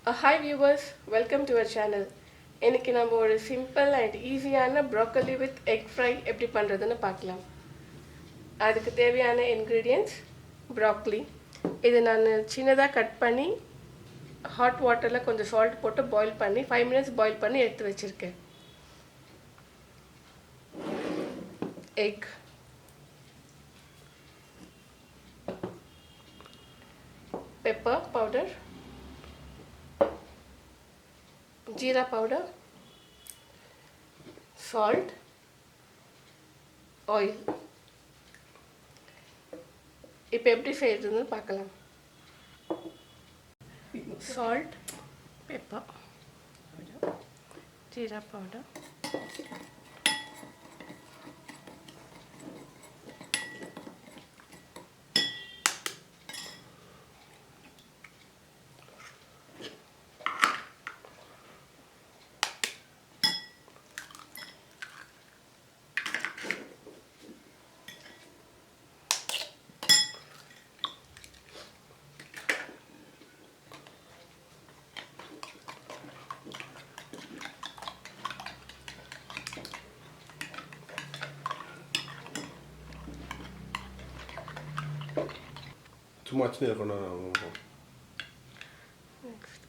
Hi viewers, welcome to our channel. இன்னைக்கு நம்ம ஒரு சிம்பிள் அண்ட் ஈஸியான ப்ரோக்கோலி வித் எக் ஃப்ரை எப்படி பண்ணுறதுன்னு பார்க்கலாம். அதுக்கு தேவையான இன்க்ரீடியன்ட்ஸ் ப்ரோக்கோலி. இது நான் சின்னதாக கட் பண்ணி ஹாட் வாட்டரில் கொஞ்சம் சால்ட் போட்டு பாயில் பண்ணி 5 minutes பாயில் பண்ணி எடுத்து வச்சுருக்கேன். Egg, pepper powder, jeera powder, salt, oil. இப்போ எப்படி செய்யறதுன்னு பார்க்கலாம். salt, pepper, jeera powder, Too much near for now. next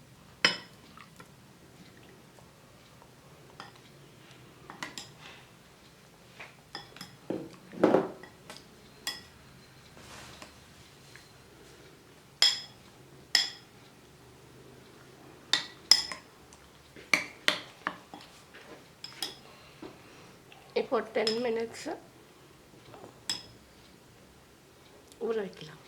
இப்போ 10 minutes ஊற வைக்கலாம்.